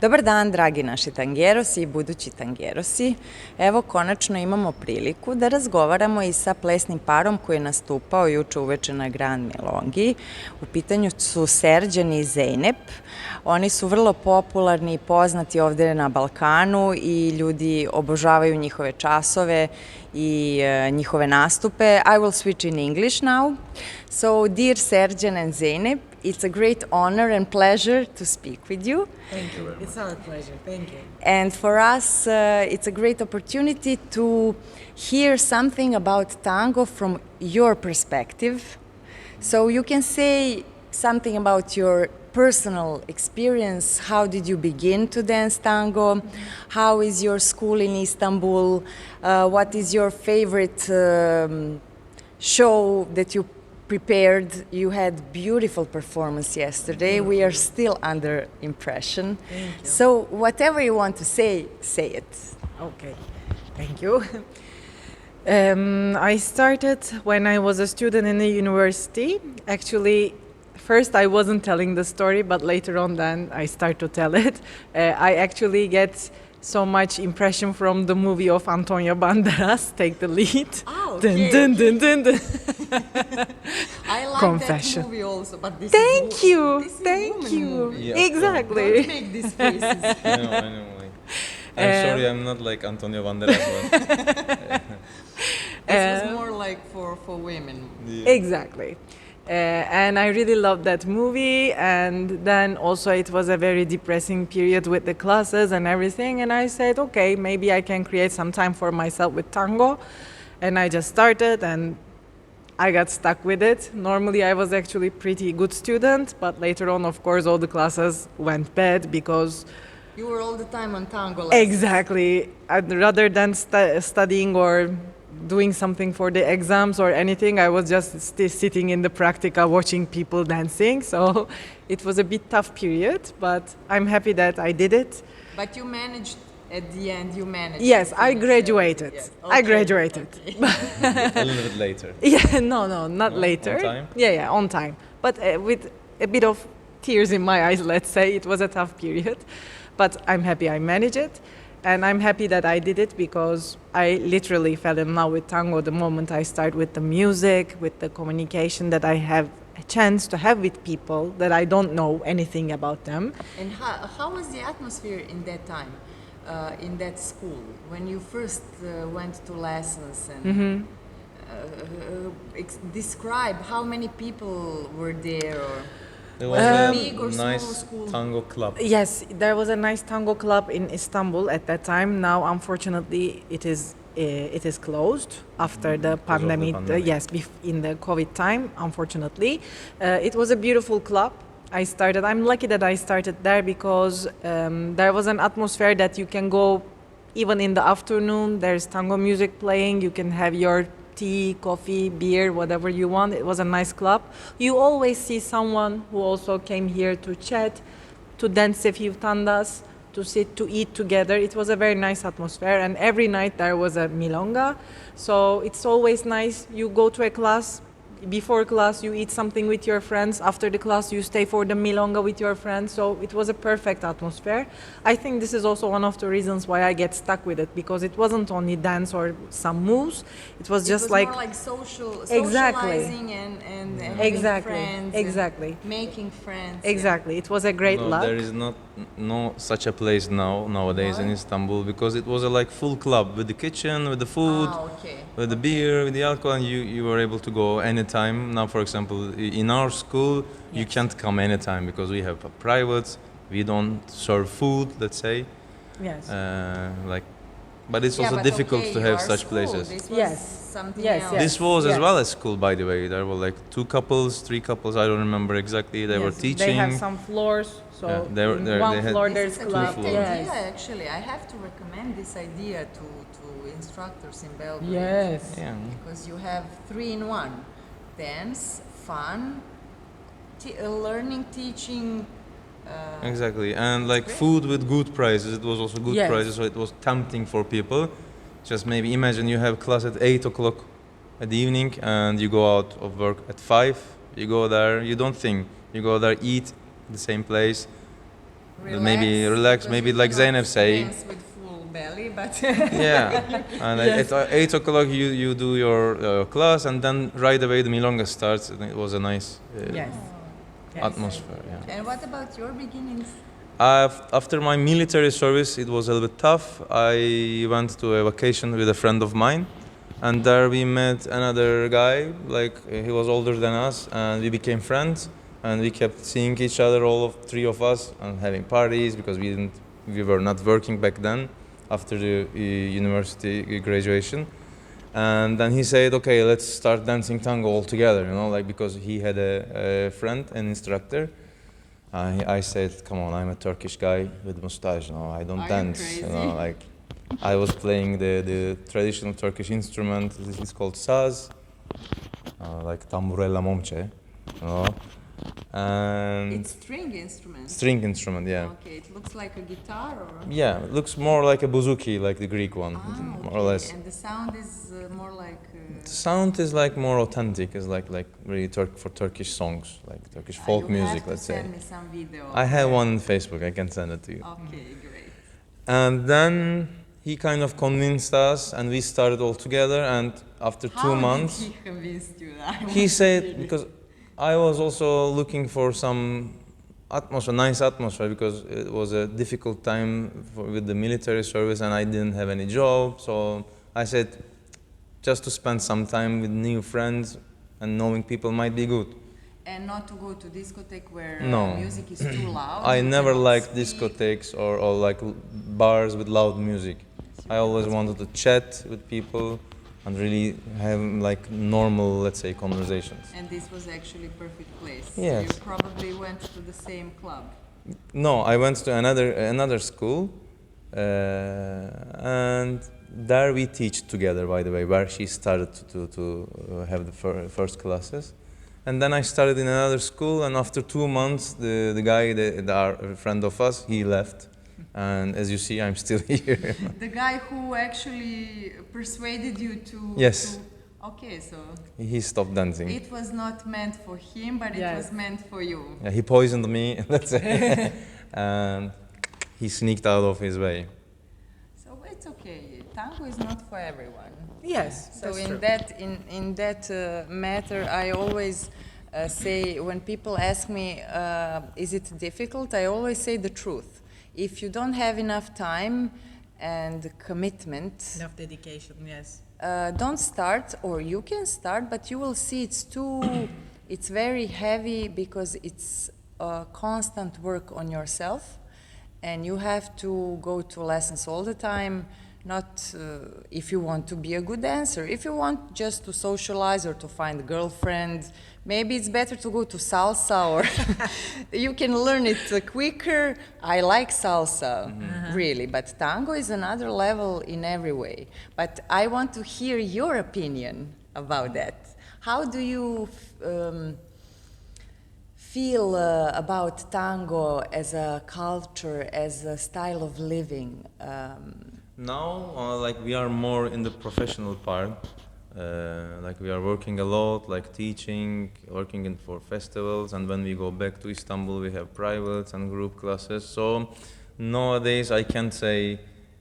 Dobar dan, dragi naši tangerosi i budući tangerosi. Evo, konačno imamo priliku da razgovaramo i sa plesnim parom koji je nastupao juče uveče na Grand Milongi. U pitanju su Sercan i Zeynep. Oni su vrlo popularni i poznati ovde na Balkanu i ljudi obožavaju njihove časove i njihove nastupe. I will switch in English now. So, dear Sercan and Zeynep, it's a great honor and pleasure to speak with you. Thank you. It's our pleasure. Thank you. And for us, it's a great opportunity to hear something about tango from your perspective. So you can say something about your personal experience. How did you begin to dance tango? How is your school in Istanbul? What is your favorite show that you prepared? You had beautiful performance yesterday. We are still under impression. Thank you. So whatever you want to say it. Okay. Thank you. I started when I was a student in the university. Actually, first I wasn't telling the story, but later on then I start to tell it. I actually get so much impression from the movie of Antonio Banderas, Take the Lead. Oh, okay. Dun, dun, dun, dun, dun. I like Confession. that movie also, but this Thank is you. this is Thank woman you. movie. Yeah, Exactly. Don't make these faces. I know. Like, I'm sorry, I'm not like Antonio Banderas. But, This was more like for women. yeah. Exactly. And I really loved that movie, and then also it was a very depressing period with the classes and everything, and I said, okay, maybe I can create some time for myself with tango, and I just started and I got stuck with it. Normally I was actually pretty good student, but later on, of course, all the classes went bad because You were all the time on tango lessons. exactly, rather than studying or doing something for the exams or anything, I was just sitting in the practica watching people dancing. So it was a bit tough period, but I'm happy that I did it. But you managed, at the end, you managed. Yes, to I finish graduated. it. I graduated. Okay. A little bit later. Yeah, no, not No, later. on time? Yeah, on time. But with a bit of tears in my eyes, let's say. It was a tough period. But I'm happy I managed it. And I'm happy that I did it because I literally fell in love with tango the moment I start with the music, with the communication that I have a chance to have with people that I don't know anything about them. And how was the atmosphere in that time, in that school, when you first went to lessons? And describe how many people were there, or There was was it big or a small nice school? tango club. Yes, there was a nice tango club in Istanbul at that time. Now, unfortunately, it is closed after the of the pandemic. pandemic. Yes, in the COVID time, unfortunately. It was a beautiful club. I'm lucky that I started there because there was an atmosphere that you can go even in the afternoon. There's tango music playing. You can have your tea, coffee, beer, whatever you want. It was a nice club. You always see someone who also came here to chat, to dance a few tandas, to sit, to eat together. It was a very nice atmosphere, and every night there was a milonga. So it's always nice. You go to a class, before class you eat something with your friends, after the class you stay for the milonga with your friends. So it was a perfect atmosphere. I think this is also one of the reasons why I get stuck with it, because it wasn't only dance or some moves. It was just more like like Exactly. socializing and having Exactly. friends, Exactly. and making friends. Exactly. It was a great No, luck. there is no such a place nowadays in Istanbul, because it was a like full club with the kitchen, with the food, Okay. with the beer, with the alcohol, and you were able to go anytime. Now, for example, in our school, you can't come anytime because we have a private. We don't serve food, let's say. Yes. But it's also but difficult okay, to you have are such school. places. This was Yes. something Yes, else. yes. This was Yes. as well as school, by the way. There were like 2 couples, 3 couples. I don't remember exactly. They were Yes, teaching. They have some floors, so Yeah, they were- in they one had- floor This there's is a club. great floors. idea, Yes. actually. I have to recommend this idea to instructors in Belgrade. Yes. Yeah. Because you have 3 in 1: dance, fun, learning, teaching. Exactly, and like food with good prices. It was also good Yes. prices, so it was tempting for people. Just maybe imagine you have class at 8 o'clock at the evening, and you go out of work at 5. You go there, you don't think. You go there, eat, the same place. maybe relax, maybe like Zeynep say. Dance with full belly, but Yeah, and at 8 o'clock you do your class, and then right away the milonga starts, and it was a nice Yes. atmosphere. Yeah. And what about your beginnings? After my military service, it was a little bit tough. I went to a vacation with a friend of mine, and there we met another guy. Like he was older than us, and we became friends. And we kept seeing each other, all of three of us, and having parties because we were not working back then after the university graduation. And then he said, okay, let's start dancing tango all together, like because he had a friend, an instructor. I said, come on, I'm a Turkish guy with mustache, I don't dance. Crazy? Like I was playing the traditional Turkish instrument. It's called saz, like tamburella momce, and It's string instrument. string instrument, yeah. Okay, it looks like a guitar or? Yeah, it looks more like a bouzouki, like the Greek one, more or less. And the sound is more like. The sound is like more authentic. It's like really for Turkish songs, like Turkish folk music, let's say. Send me some video. I have one on Facebook. I can send it to you. Okay, great. And then he kind of convinced us, and we started all together. And after 2 months, How did he convince you that? he said, because I was also looking for some atmosphere, nice atmosphere, because it was a difficult time with the military service, and I didn't have any job. So I said, just to spend some time with new friends and knowing people might be good. And not to go to discotheque where No. music is too loud. I you never cannot liked speak. discotheques or like bars with loud music. I always wanted to chat with people and really have like normal, let's say, conversations. And this was actually perfect place. Yes. You probably went to the same club. No, I went to another school, and there we teach together. By the way, where she started to have the first classes, and then I started in another school. And after 2 months, the guy, our friend of us, he left, and as you see, I'm still here. The guy who actually persuaded you to. Yes. Okay, so He stopped dancing. it was not meant for him, but it Yes. was meant for you. Yeah, he poisoned me, let's say, and he sneaked out of his way. So it's okay. Tango is not for everyone. Yes. So that's in true. that matter, I always say when people ask me, is it difficult? I always say the truth. If you don't have enough time and commitment, Enough dedication. Yes. don't start, or you can start, but you will see it's very heavy because it's constant work on yourself, and you have to go to lessons all the time. Not if you want to be a good dancer. If you want just to socialize or to find a girlfriend, maybe it's better to go to salsa, or you can learn it quicker. I like salsa, really, but tango is another level in every way. But I want to hear your opinion about that. How do you feel about tango as a culture, as a style of living? Now, like we are more in the professional part. Like we are working a lot, like teaching, working for festivals, and when we go back to Istanbul, we have privates and group classes. So nowadays, I can't say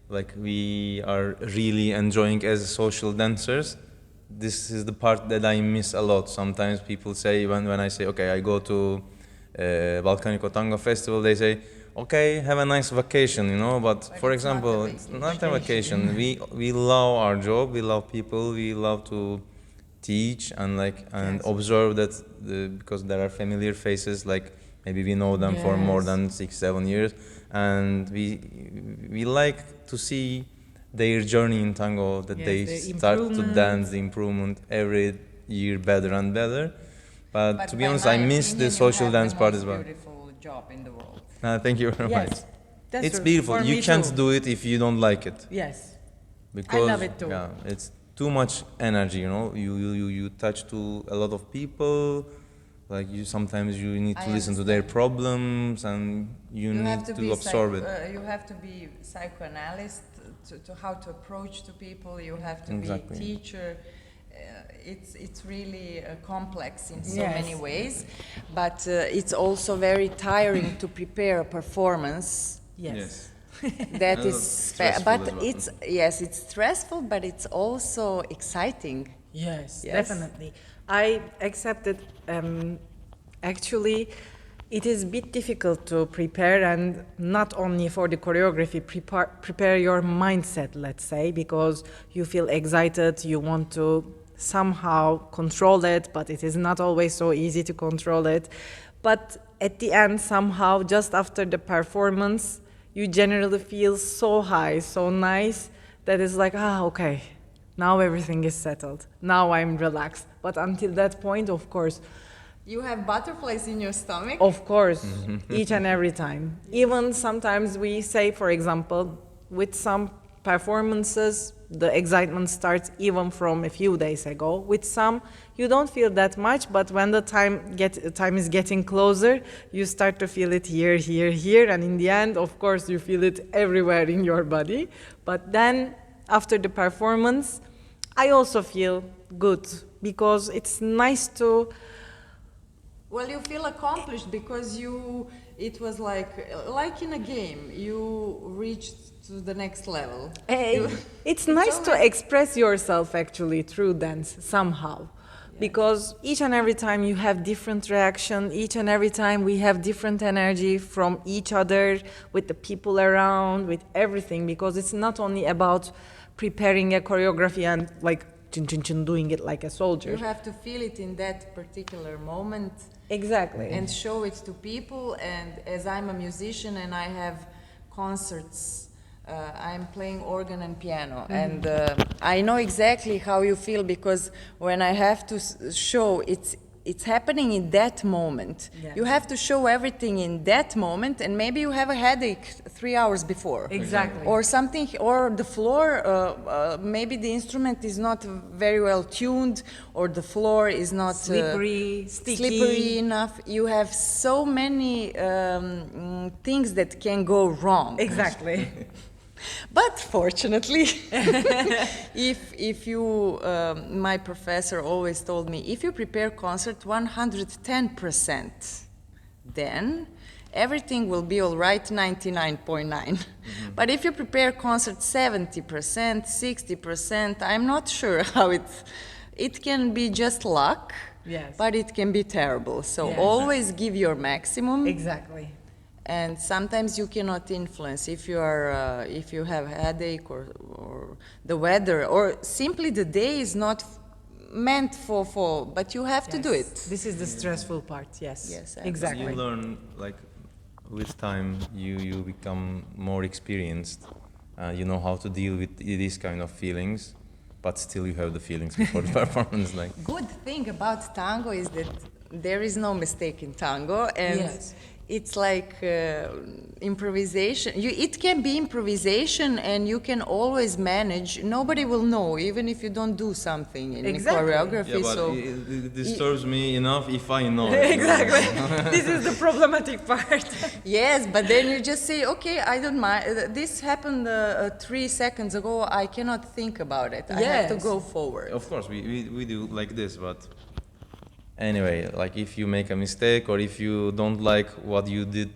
like we are really enjoying as social dancers. This is the part that I miss a lot. Sometimes people say when I say, okay, I go to Balkanico Tango Festival, they say, okay, have a nice vacation, but for it's not example, a it's not a vacation. We love our job, we love people, we love to teach and Yes. observe that because there are familiar faces, like maybe we know them for more Yes. than 6-7 years, and we like to see their journey in tango, that Yes, they the start to improvement. dance, the improvement every year better and better. But to be by honest, my I miss the opinion, social you have dance the part most as well. Beautiful job in the world. Thank you very much. Yes. That's It's true. beautiful. For You me can't too. do it if you don't like it. Yes. Because love it too. Yeah, it's too much energy. You touch to a lot of people. Like sometimes you need to I listen to their problems, and you need to absorb it. You have to be psychoanalyst to how to approach to people. You have to Exactly. be teacher. it's really complex in so Yes. many ways, but it's also very tiring to prepare a performance. Yes. That And is, stressful but as well. it's stressful, but it's also exciting. Yes, Yes. definitely. I accepted. Actually, it is a bit difficult to prepare, and not only for the choreography, prepare your mindset, let's say, because you feel excited, you want to somehow control it, but it is not always so easy to control it. But at the end, somehow, just after the performance, you generally feel so high, so nice, that it's like, okay, now everything is settled. Now I'm relaxed. But until that point, of course, You have butterflies in your stomach? of course, each and every time. Even sometimes we say, for example, with some performances, the excitement starts even from a few days ago. With some, you don't feel that much, but when the time is getting closer, you start to feel it here, here, here, and in the end, of course, you feel it everywhere in your body. But then, after the performance, I also feel good, because it's nice to... Well, you feel accomplished because it was like in a game, you reached to the next level. It's nice to express yourself actually through dance somehow, because each and every time you have different reaction, each and every time we have different energy from each other, with the people around, with everything, because it's not only about preparing a choreography and like chin chin chin doing it like a soldier. You have to feel it in that particular moment. Exactly. And show it to people. And as I'm a musician and I have concerts, I'm playing organ and piano, and I know exactly how you feel, because when I have to show, it's happening in that moment. Yes. You have to show everything in that moment, and maybe you have a headache 3 hours before. Exactly. Or something, or the floor, maybe the instrument is not very well tuned, or the floor is not Slippery, sticky. slippery enough. You have so many things that can go wrong. Exactly. But fortunately, if you, my professor always told me, if you prepare concert 110%, then everything will be all right 99.9. But if you prepare concert 70%, 60%, I'm not sure how it can be just luck, Yes. but it can be terrible. So Yes. always give your maximum. Exactly. And sometimes you cannot influence if you are if you have headache or the weather, or simply the day is not meant for but you have to do it. This is the stressful part. Yes. Yes, Exactly. You learn, like, with time, you become more experienced. You know how to deal with these kind of feelings, but still you have the feelings before the performance. Like, Good thing about tango is that there is no mistake in tango, and Yes. it's like improvisation. It can be improvisation, and you can always manage. Nobody will know, even if you don't do something in Exactly. choreography. yeah, but So it disturbs me enough if I know it. Exactly. This is the problematic part. yes, but then you just say, okay, I don't mind. This happened 3 seconds ago. I cannot think about it. I have to Yes. go forward. Of course, we do like this, but anyway, like if you make a mistake or if you don't like what you did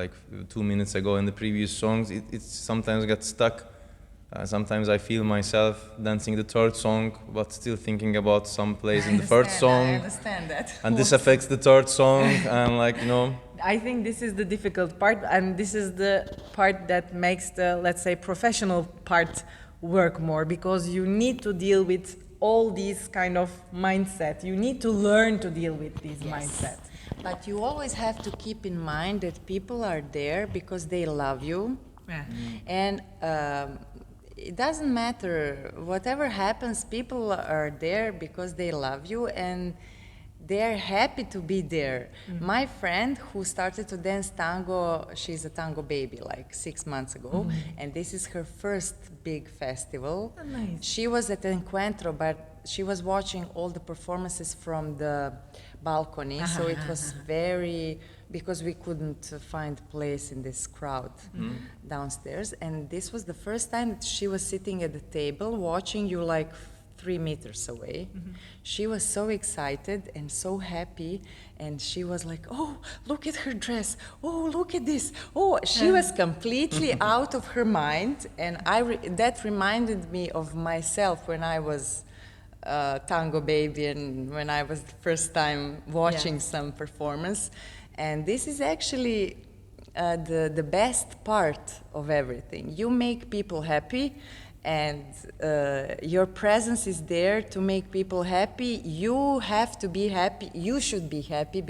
like 2 minutes ago in the previous songs, it sometimes gets stuck. Sometimes I feel myself dancing the third song, but still thinking about some place in the first I song, understand that. and this affects the third song, and like, you know. I think this is the difficult part, and this is the part that makes the, let's say, professional part work more, because you need to deal with all these kind of mindset. You need to learn to deal with these mindset. But you always have to keep in mind that people are there because they love you. Yeah. And it doesn't matter. Whatever happens, people are there because they love you and they're happy to be there. My friend who started to dance tango, she's a tango baby like 6 months ago, and this is her first big festival. Oh, nice. She was at Encuentro, but she was watching all the performances from the balcony, so it was very, because we couldn't find place in this crowd downstairs, and this was the first time that she was sitting at the table watching you like 3 meters away. She was so excited and so happy, and she was like, oh, look at her dress. Oh, look at this. Oh, she was completely out of her mind, and that reminded me of myself when I was tango baby and when I was the first time watching some performance. And this is actually the best part of everything. You make people happy, and your presence is there to make people happy. You have to be happy. You should be happy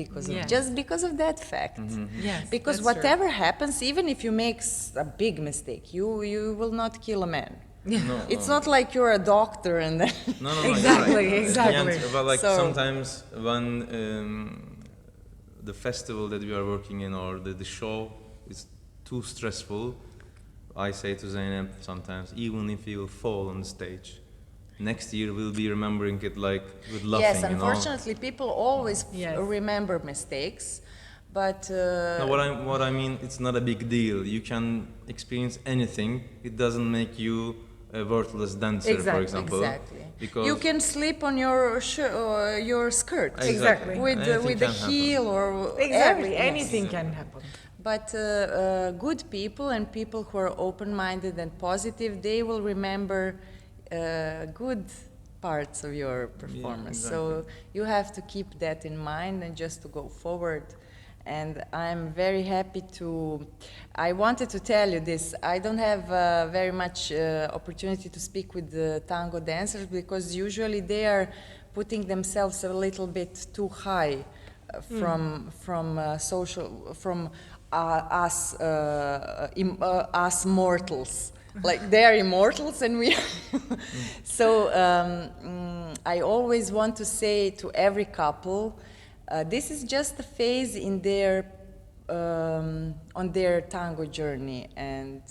just because of that fact. Yes, Because that's whatever happens, even if you make a big mistake, you will not kill a man. No, It's not like you're a doctor and then no, Exactly, you're right. exactly. Yeah, but like So- sometimes when the festival that we are working in or the show is too stressful, I say to Zeynep sometimes, even if you will fall on the stage, next year we'll be remembering it like with laughing, yes, you know? unfortunately, people always Yes. remember mistakes, but No, what I mean, it's not a big deal. You can experience anything. It doesn't make you a worthless dancer, for Exactly, example. exactly. Because You can slip on your your skirt Exactly. with Anything with a can happen. heel or Exactly, everything. anything can happen. But good people and people who are open-minded and positive, they will remember good parts of your performance. So you have to keep that in mind and just to go forward. And I'm very happy I wanted to tell you this. I don't have very much opportunity to speak with the tango dancers because usually they are putting themselves a little bit too high from us mortals. Like they are immortals and we so I always want to say to every couple, this is just a phase in their on their tango journey, and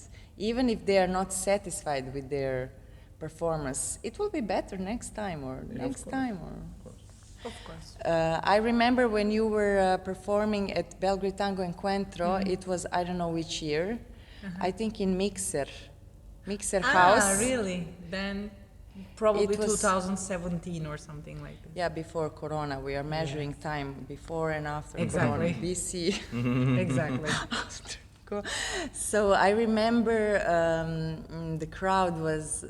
even if they are not satisfied with their performance, it will be better next time or next time or Of course. I remember when you were performing at Belgrade Tango Encuentro, it was, I don't know which year, I think in Mixer House. Ah, really? Then probably It was- 2017 or something like that. Yeah, before Corona. We are measuring time before and after Exactly. Corona. BC. Exactly. So I remember the crowd was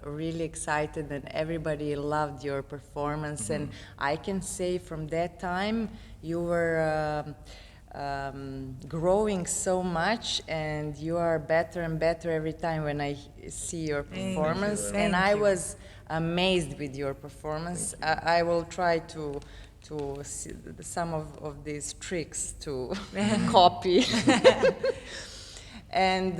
really excited and everybody loved your performance. And I can say from that time you were growing so much, and you are better and better every time when I see your performance. And Thank I you. was amazed with your performance. I will try to see some of these tricks to copy. And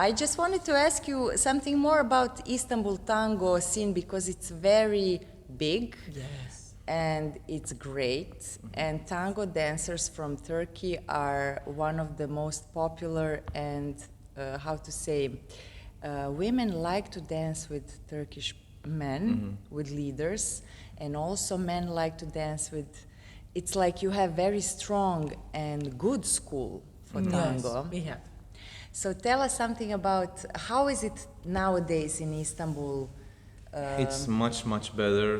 I just wanted to ask you something more about Istanbul tango scene, because it's very big. Yes. And it's great. And tango dancers from Turkey are one of the most popular and, how to say, women like to dance with Turkish men, with leaders, and also men like to dance with, it's like you have very strong and good school for tango. Yes, we have. So tell us something about how is it nowadays in Istanbul? it's much better.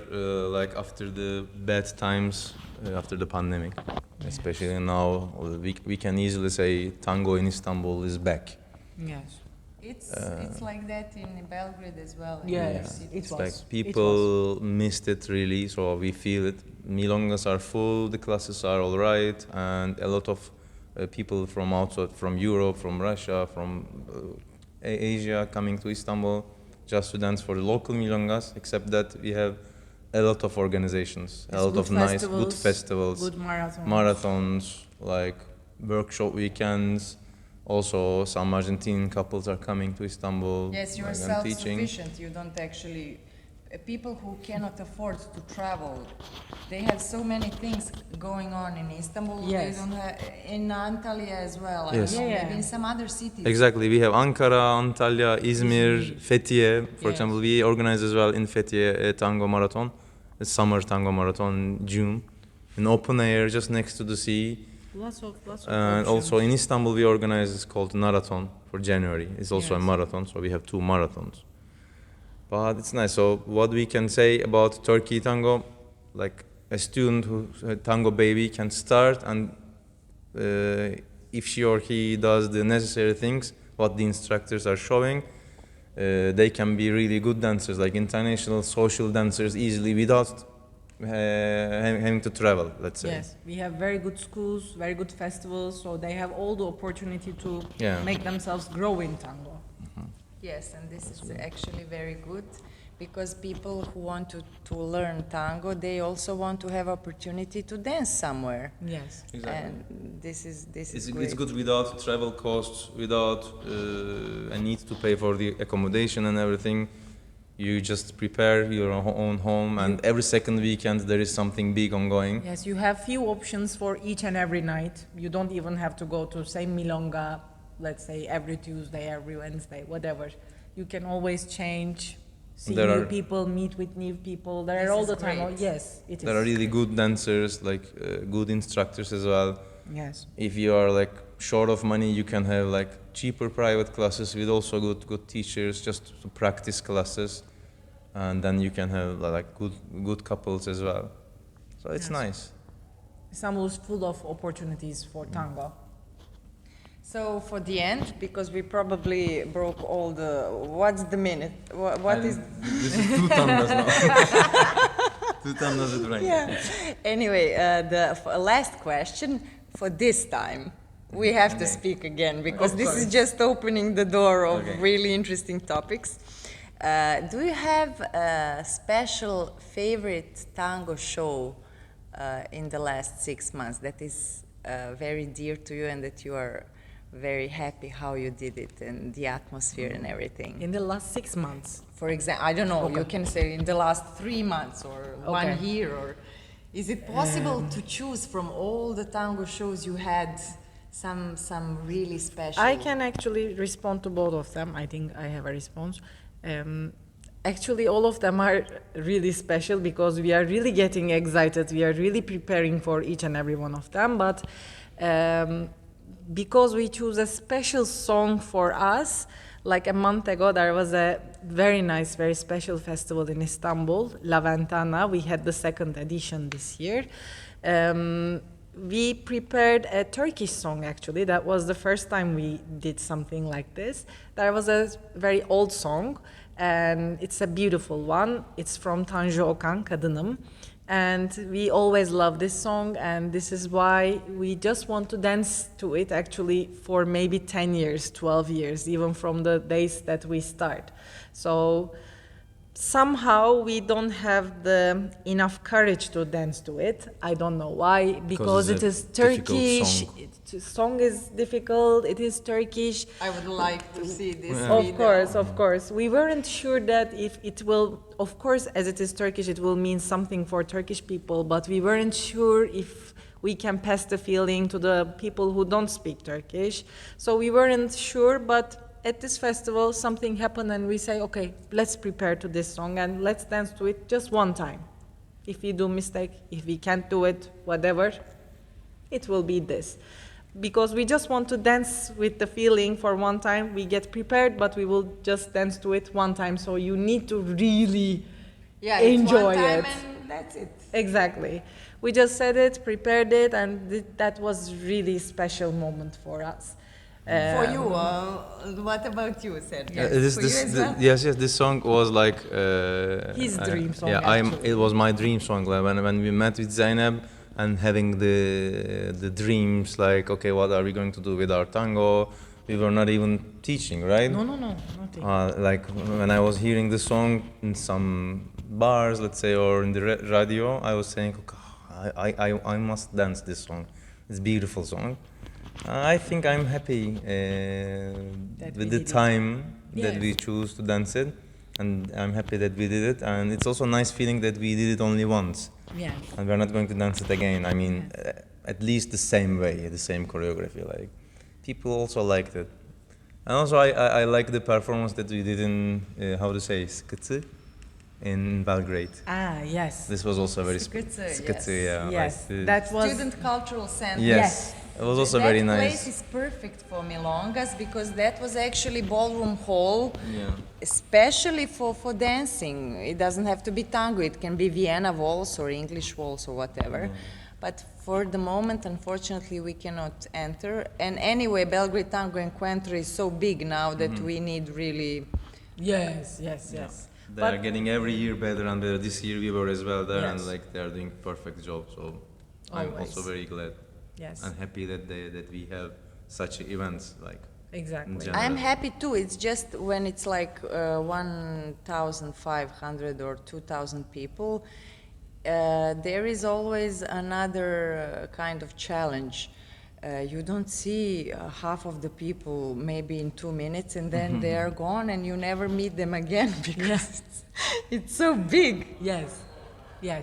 Like after the bad times, after the pandemic, especially now, we can easily say tango in Istanbul is back. Yes. It's like that in Belgrade as well. in Yeah, other yeah. cities. It was. Like people missed it really, so we feel it. Milongas are full, the classes are all right, and a lot of people from outside, from Europe, from Russia, from Asia coming to Istanbul just to dance for the local milongas, except that we have a lot of organizations, a lot of nice, good festivals, Good marathons. marathons, like workshop weekends. Also, some Argentine couples are coming to Istanbul. Yes, you are like, and teaching. self-sufficient. You don't actually. People who cannot afford to travel, they have so many things going on in Istanbul. Yes. They don't have in Antalya as well. Yes. I don't know, Yeah, yeah. maybe in some other cities. Exactly, we have Ankara, Antalya, Izmir, Fethiye. For Yes. example, we organize as well in Fethiye a tango marathon, a summer tango marathon in June, in open air, just next to the sea. Lots of And also in Istanbul, we organize, it's called Marathon for January. It's also a Yes. marathon, so we have 2 marathons. But it's nice. So what we can say about Turkey tango, like a student who's a tango baby can start, and if she or he does the necessary things, what the instructors are showing, they can be really good dancers, like international social dancers easily without having to travel, let's say. Yes, we have very good schools, very good festivals, so they have all the opportunity to make themselves grow in tango. Yes, and this is actually very good because people who want to learn tango, they also want to have opportunity to dance somewhere. Yes, Exactly. And this is great. It's good without travel costs, without a need to pay for the accommodation and everything. You just prepare your own home, and every second weekend there is something big ongoing. yes, you have few options for each and every night. You don't even have to go to same milonga, let's say every Tuesday, every Wednesday, whatever. You can always change, see new people, meet with new people. There This are all is the time. great. Oh, yes, it is. There are really good dancers, like good instructors as well. Yes. If you are like short of money, you can have like cheaper private classes with also good teachers, just to practice classes, and then you can have like good couples as well. So it's nice. Istanbul is full of opportunities for tango. So for the end, because we probably broke all the, what's the minute? What is? This is 2 tandas now. 2 tandas at rank. Yeah. Anyway, the last question for this time. We have to speak again because this is just opening the door of really interesting topics. Do you have a special favorite tango show in the last 6 months that is very dear to you and that you are very happy how you did it and the atmosphere and everything? In the last 6 months. For example, I don't know, you can say in the last 3 months or 1 year, or is it possible to choose from all the tango shows you had some really special? I can actually respond to both of them. I think I have a response. Actually, all of them are really special because we are really getting excited. We are really preparing for each and every one of them. But because we choose a special song for us, like a month ago, there was a very nice, very special festival in Istanbul, La Ventana. We had the 2nd edition this year. We prepared a Turkish song, actually. That was the first time we did something like this. There was a very old song, and it's a beautiful one. It's from Tanju Okan, Kadınım. And we always love this song, and this is why we just want to dance to it, actually, for maybe 10 years, 12 years, even from the days that we start. So somehow we don't have the enough courage to dance to it. I don't know why, because it is Turkish. Song is difficult. It is Turkish. I would like to see this video. Of course. We weren't sure that if it will, of course, as it is Turkish, it will mean something for Turkish people, but we weren't sure if we can pass the feeling to the people who don't speak Turkish. So we weren't sure, but at this festival, something happened and we say, okay, let's prepare to this song and let's dance to it just one time. If we do mistake, if we can't do it, whatever, it will be this. Because we just want to dance with the feeling for one time. We get prepared, but we will just dance to it one time. So you need to really enjoy it. And that's it. Exactly. We just said it, prepared it, and that was really special moment for us. For you, what about you, Sercan? Yes, this song was like his dream song. It was my dream song. Like when we met with Zeynep and having the dreams, like, okay, what are we going to do with our tango? We were not even teaching, right? No, nothing. Like when I was hearing the song in some bars, let's say, or in the radio, I was saying, okay, I must dance this song. It's a beautiful song. I think I'm happy with the time that we choose to dance it, and I'm happy that we did it. And it's also a nice feeling that we did it only once, and we're not going to dance it again. I mean, at least the same way, the same choreography. Like, people also liked it, and also I like the performance that we did in Skıtı in Belgrade. Yes. This was also very Skıtı, Skıtı, yes. Yes, like that was Student Cultural Center. Yes. It was also very That nice. place is perfect for milongas because that was actually ballroom hall, Yeah. especially for dancing. It doesn't have to be tango. It can be Vienna waltz or English waltz or whatever. But for the moment, unfortunately, we cannot enter. And anyway, Belgrade Tango Encuentro is so big now that we need really... Yes. They are getting every year better and better. This year we were as well there, and Yes. like they are doing perfect job. So I'm Always. also very glad Yes. and happy that we have such events like in Exactly. general. I'm happy too. It's just when it's like 1,500 or 2,000 people, there is always another kind of challenge. You don't see half of the people maybe in 2 minutes and then they are gone and you never meet them again because it's so big. Yes.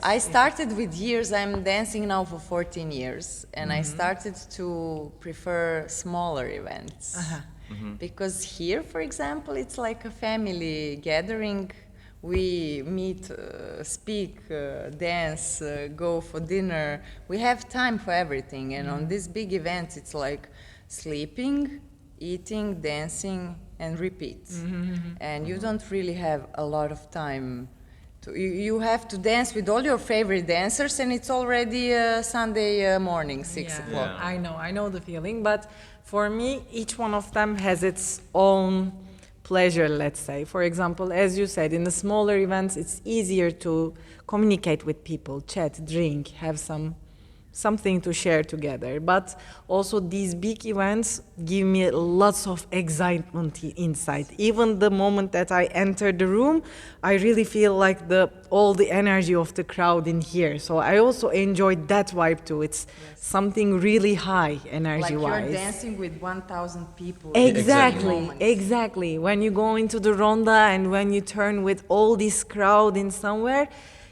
I started with years, I'm dancing now for 14 years, and I started to prefer smaller events. Because here, for example, it's like a family gathering. We meet, speak, dance, go for dinner. We have time for everything, and on these big events, it's like sleeping, eating, dancing, and repeat. And you don't really have a lot of time. You have to dance with all your favorite dancers, and it's already Sunday morning, 6 o'clock. Yeah. I know the feeling, but for me, each one of them has its own pleasure, let's say. For example, as you said, in the smaller events, it's easier to communicate with people, chat, drink, have something to share together. But also these big events give me lots of excitement inside. Even the moment that I enter the room, I really feel like all the energy of the crowd in here. So I also enjoyed that vibe too. It's something really high Like energy-wise. you're dancing with 1,000 people. Exactly. When you go into the ronda and when you turn with all this crowd in somewhere,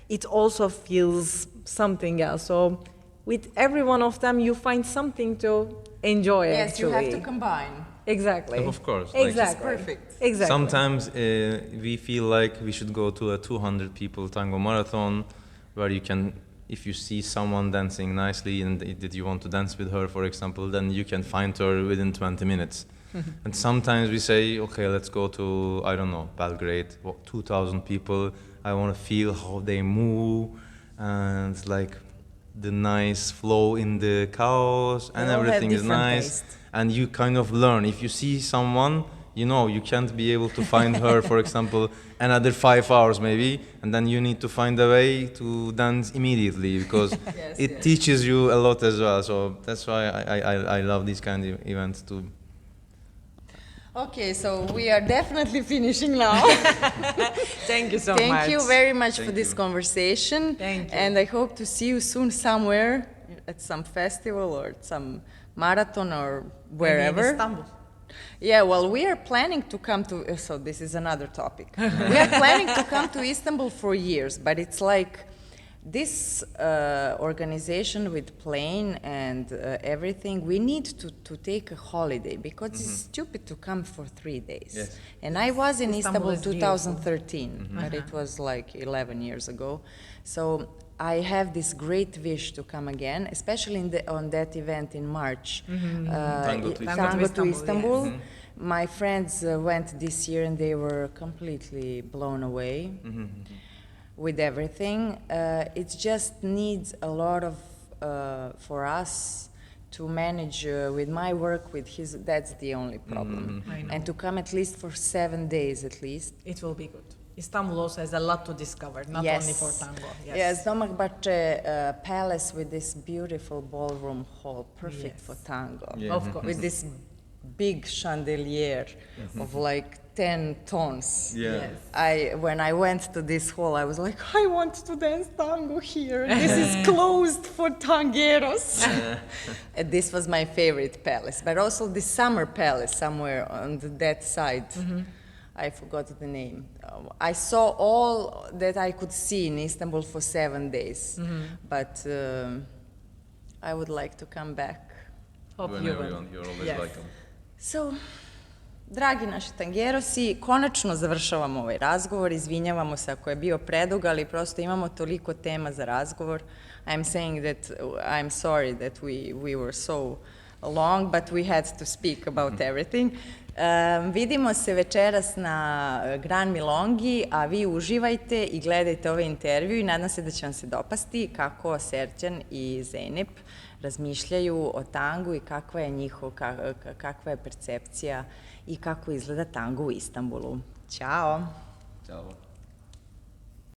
it also feels something else. So with every one of them, you find something to enjoy. Yes, actually. you have to combine. Exactly. Of course, like- Exactly. Perfect. Exactly. Sometimes we feel like we should go to a 200 people tango marathon where you can, if you see someone dancing nicely and that you want to dance with her, for example, then you can find her within 20 minutes. And sometimes we say, okay, let's go to, I don't know, Belgrade, 2,000 people. I want to feel how they move and like the nice flow in the chaos and They all have everything is different nice. taste. And you kind of learn. If you see someone, you know, you can't be able to find her, for example, another 5 hours maybe, and then you need to find a way to dance immediately because it teaches you a lot as well. So that's why I love these kind of events too. Okay, so we are definitely finishing now. Thank you so much. Thank you very much for Thank this you. conversation. Thank you. And I hope to see you soon somewhere at some festival or some marathon or wherever. Maybe in Istanbul. Yeah, well, we are planning to come to, so this is another topic. We are planning to come to Istanbul for years, but it's like this organization with plane and everything, we need to take a holiday because it's stupid to come for 3 days. Yes. And I was in Istanbul Istanbul is 2013, but it was like 11 years ago. So I have this great wish to come again, especially on that event in March. Tango to Tango to Istanbul, Istanbul. yes. My friends went this year and they were completely blown away with everything. It just needs a lot of, for us to manage with my work, with his, that's the only problem. I know. And to come at least for 7 days at least. It will be good. Istanbul also has a lot to discover, not only for tango. Yes, Dolmabahce Palace with this beautiful ballroom hall, perfect Yes. for tango. Yeah. Of course. With this big chandelier of like 10 tons. Yeah. Yes. When I went to this hall, I was like, I want to dance tango here. This is closed for tangueros. And this was my favorite palace, but also the summer palace somewhere on that side. I forgot the name. I saw all that I could see in Istanbul for 7 days, but I would like to come back. Hope you Whenever will. you want, you're always Yes. welcome. So, dragi naši tangerosi, konačno završavamo ovaj razgovor. Izvinjavamo se ako je bio predug, ali prosto imamo toliko tema za razgovor. I'm saying that I'm sorry that we were so long, but we had to speak about everything. Vidimo se večeras na Gran Milongi, a vi uživajte i gledajte ovaj intervju i nadam se da će vam se dopasti kako Sercan i Zeynep razmišljaju o tangu i kakva je kakva je percepcija i kako izgleda tango u Istanbulu. Ćao! Ćao!